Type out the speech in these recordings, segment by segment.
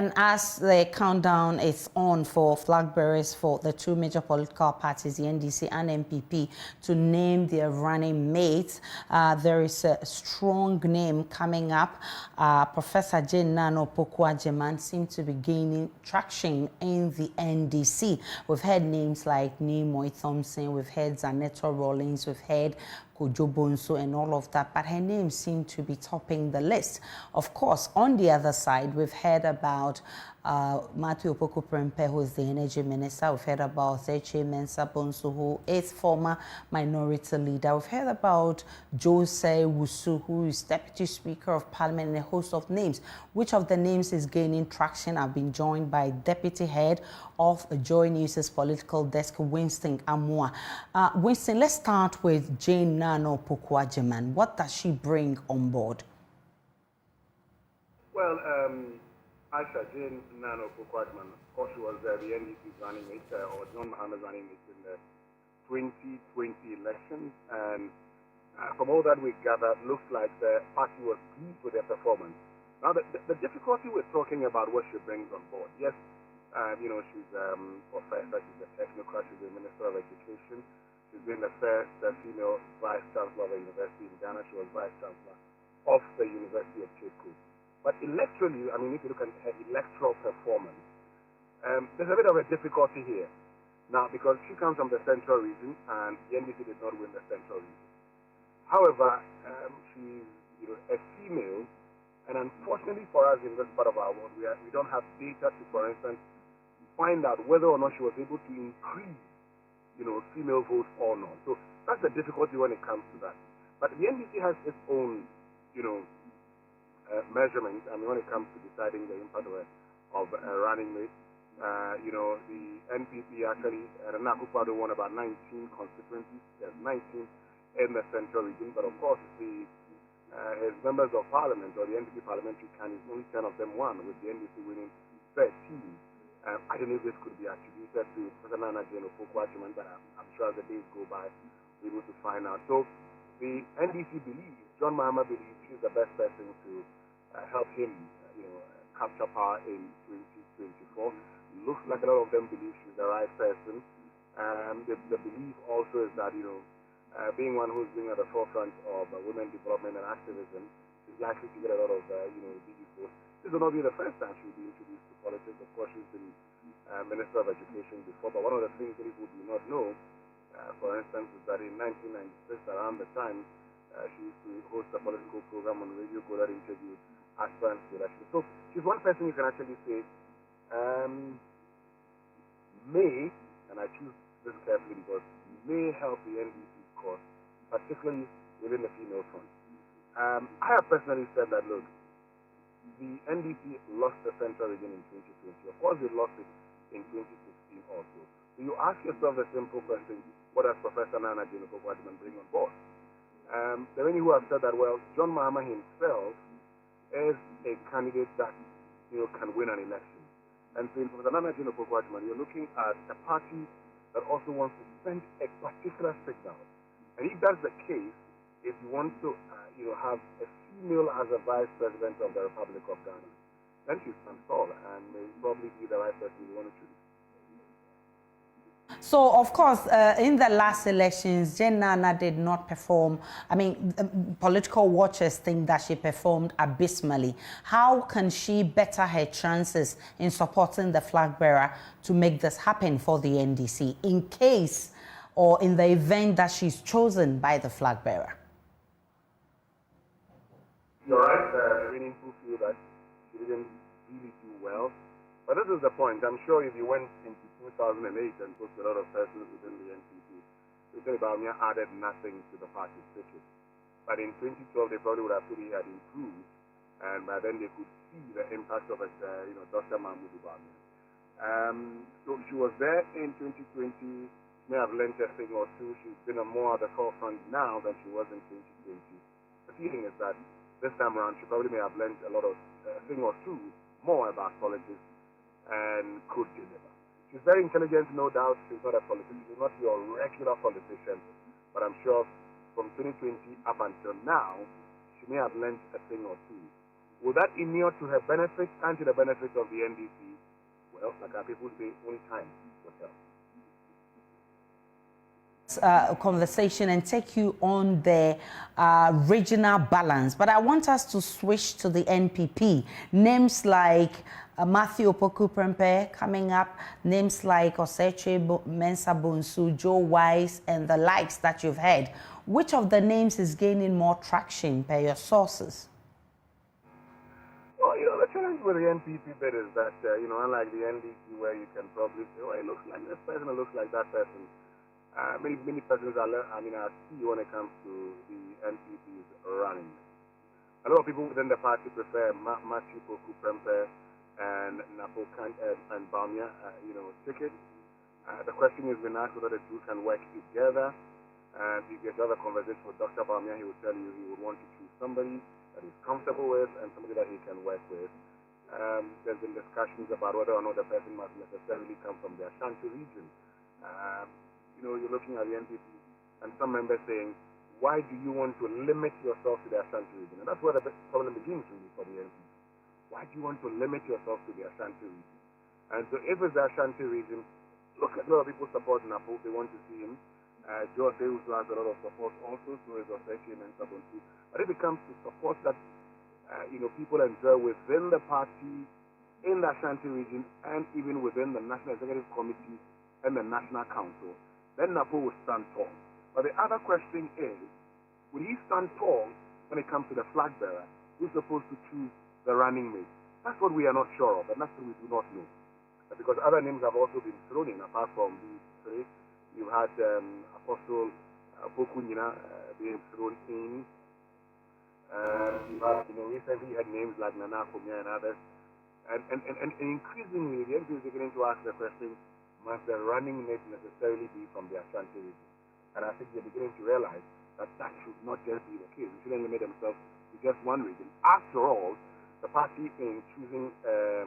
And as the countdown is on for flag bearers for the two major political parties, the NDC and MPP, to name their running mates, there is a strong name coming up. Professor Jane Nana Opoku-Agyeman seems to be gaining traction in the NDC. We've heard names like Nimoy Thompson, we've heard Zanetta Rawlings, we've heard Kojo Bonso and all of that, but her name seemed to be topping the list. Of course, on the other side, we've heard about Matthew Opoku-Prempeh, who is the energy minister. We've heard about Zeche Mensah Bonso, who is former minority leader. We've heard about Jose Wusu, who is deputy speaker of parliament, and a host of names. Which of the names is gaining traction? I've been joined by deputy head of Joy News' political desk, Winston Amua. Winston, let's start with Jane Nana Opoku-Agyeman. What does she bring on board? Well, Aisha Jane Nana Opoku-Agyeman, of course, she was the NDC's running mate, or John Mahama's running mate in the 2020 elections. And from all that we gathered, looks like the party was pleased with their performance. Now, the difficulty we're talking about what she brings on board. Yes, you know, she's a professor, she's a technocrat, she's a minister of education. She's been the first female vice chancellor of a university in Ghana. She was vice chancellor of the University of Cape Coast. But electorally, I mean, if you look at her electoral performance, there's a bit of a difficulty here. Now, because she comes from the central region, and the NDC did not win the central region. However, she's a female, and unfortunately for us in this part of our world, we don't have data to, for instance, find out whether or not she was able to increase, female votes or not. So that's the difficulty when it comes to that. But the NDC has its own, measurements. I mean, when it comes to deciding the impact of a running mate, the NPP actually, Nana Akufo-Addo won about 19 constituencies. There's 19 in the central region, but of course, his members of parliament or the NPP parliamentary candidates, only 10 of them won, with the NDC winning 13. I don't know if this could be attributed to Professor Nana Jane Opoku-Agyeman, but I'm sure as the days go by, we'll be able to find out. So the NDC believes, John Mahama believes she's the best person to help him, capture power in 2024. Looks like a lot of them believe she's the right person. The belief also is that, being one who's been at the forefront of women development and activism, is likely to get a lot of, big votes. This will not be the first time she'll be introduced to politics. Of course, she's been Minister of Education before, but one of the things that people do not know, for instance, is that in 1996, around the time, she used to host a political program on Radio Go that interviewed aspirants to election. So she's one person you can actually say may, and I choose this carefully because may help the NDC cause, particularly within the female front. I have personally said that, look, the NDC lost the central region in 2020. Of course, they lost it in 2016 also. So you ask yourself the simple question, what does Professor Nana Jane Opoku-Agyeman bring on board? There are many who have said that, well, John Mahama himself is a candidate that, can win an election. And so in Professor Nana Jane Opoku-Agyeman, you're looking at a party that also wants to send a particular signal. And if that's the case, if you want to, have a female as a vice president of the Republic of Ghana, then she stands tall and may probably be the right person you want to choose. So, of course, in the last elections, Jane Nana did not perform. I mean, political watchers think that she performed abysmally. How can she better her chances in supporting the flag bearer to make this happen for the NDC in case or in the event that she's chosen by the flag bearer? You're right. Many people feel that she didn't really do well. But this is the point. I'm sure if you went into 2008 and spoke to a lot of persons within the NPP, they say Bawumia added nothing to the party's ticket. But in 2012, they probably would have thought he had improved, and by then they could see the impact of it, Dr. Mahmoud Bawumia. So she was there in 2020, may have learned a thing or two. She's been more at the forefront now than she was in 2020. The feeling is that this time around, she probably may have learned a lot of thing or two more about politics and could deliver. She's very intelligent, no doubt. She's not a politician. She's not your regular politician. But I'm sure from 2020 up until now, she may have learned a thing or two. Will that inure to her benefit and to the benefit of the NDC? Well, like our people say, only time will tell. Conversation and take you on the regional balance, but I want us to switch to the NPP. Names like Matthew Opoku Prempeh coming up, names like Oseche Mensah Bonsu, Joe Wise, and the likes that you've heard. Which of the names is gaining more traction per your sources? Well, the challenge with the NPP bit is that, unlike the NDC, where you can probably say, it looks like this person, it looks like that person. Many persons are key when it comes to the NPP's running. A lot of people within the party prefer Matthew Opoku Prempeh and Napo and Bawumia, tickets. The question is being asked whether the two can work together. And if you have a conversation with Dr. Bawumia, he will tell you he would want to choose somebody that he's comfortable with and somebody that he can work with. There's been discussions about whether or not the person must necessarily come from the Ashanti region. You're looking at the NPP and some members saying, why do you want to limit yourself to the Ashanti region? And that's where the problem begins really for the NPP. Why do you want to limit yourself to the Ashanti region? And so if it's the Ashanti region, look at a lot of people support Napo. They want to see him. George Deus has a lot of support also, so is Oseche Mensah Bonsu. But if it comes to support that people enjoy within the party, in the Ashanti region, and even within the National Executive Committee and the National Council, then Napo will stand tall. But the other question is, will he stand tall when it comes to the flag bearer who's supposed to choose the running mate? That's what we are not sure of, and that's what we do not know. Because other names have also been thrown in, apart from these three. You had Apostle Opoku Nyina being thrown in. You had, recently had names like Nana Akomia and others. And increasingly, the NPP is beginning to ask the question, must the running mate necessarily be from the Ashanti region? And I think they're beginning to realize that that should not just be the case. We shouldn't limit themselves to just one region. After all, the party in choosing a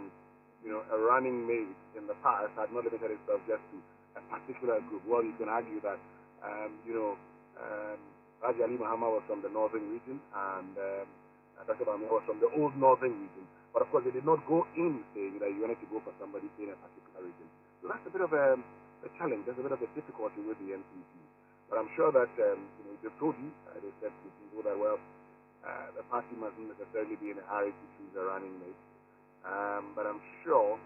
running mate in the past had not limited itself just to a particular group. Well, you can argue that, Raji Ali Mahama was from the northern region and Dr. Bawumia was from the old northern region. But of course, they did not go in saying that you wanted to go for somebody in a particular region. So that's a bit of a challenge. There's a bit of a difficulty with the NPP. But I'm sure that, they've told you, they said to people that, the party mustn't necessarily be in a hurry to choose a running mate. But I'm sure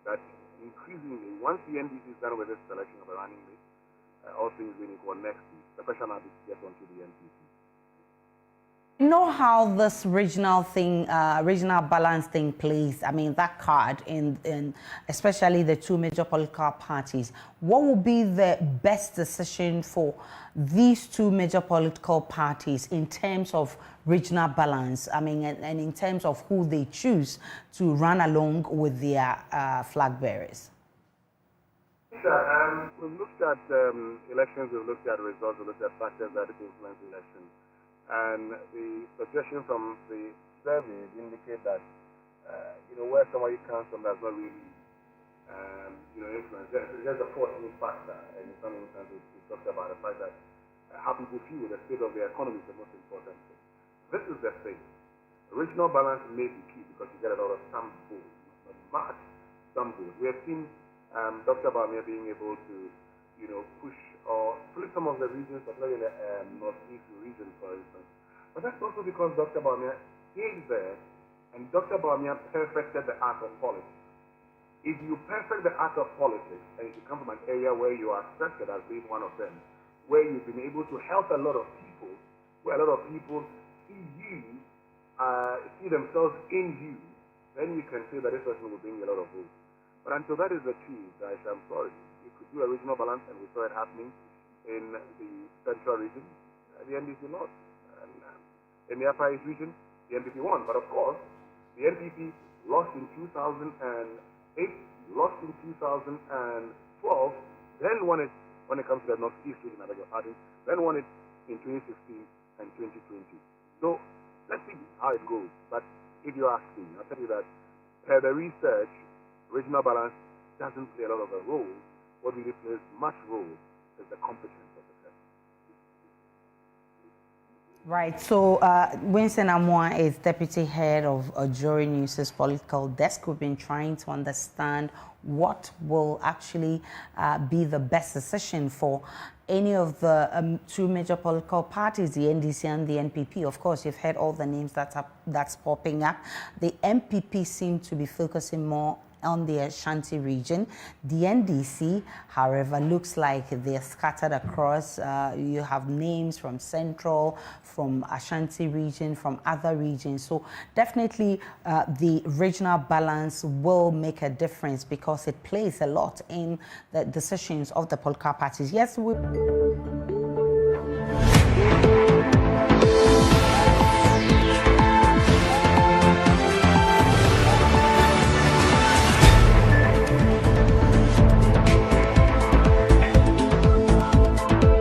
that increasingly, once the NDC is done with this selection of a running mate, all things being equal next week, the question now is to get onto the NPP. You know how this regional balance thing plays? I mean, that card in especially the two major political parties. What will be the best decision for these two major political parties in terms of regional balance? I mean, and in terms of who they choose to run along with their flag bearers. We've looked at elections, we've looked at results, we've looked at factors that influence elections. And the suggestion from the surveys indicate that, where somebody comes from does not really, influence. There's just a 14th factor, and in some instances, we talked about the fact that how people feel the state of the economy is the most important thing. This is the thing. Regional balance may be key because you get a lot of stamp votes, not much stamp votes. We have seen Dr. Bawumia being able to, push or flip some of the regions, particularly the northeast region, for instance. But that's also because Dr. Bawumia stayed there, and Dr. Bawumia perfected the art of politics. If you perfect the art of politics, and if you come from an area where you are accepted as being one of them, where you've been able to help a lot of people, where a lot of people see you, see themselves in you, then you can say that this person will bring you a lot of votes. But until that is achieved, I'm sorry, you could do a regional balance, and we saw it happening in the central region. The NDC lost. And in the Upper East region, the NPP won. But of course, the NPP lost in 2008, lost in 2012, then won it when it comes to the Northeast region, I beg your pardon, then won it in 2016 and 2020. So let's see how it goes. But if you ask me, I'll tell you that per the research, regional balance doesn't play a lot of a role. What really plays much role is the competence of the person. Right, so Winston Amoah is deputy head of Jory News' political desk. We've been trying to understand what will actually be the best decision for any of the two major political parties, the NDC and the NPP. Of course, you've heard all the names that's popping up. The NPP seem to be focusing more on the Ashanti region. The NDC, however, looks like they're scattered across. You have names from Central, from Ashanti region, from other regions. So definitely the regional balance will make a difference because it plays a lot in the decisions of the political parties. Yes, we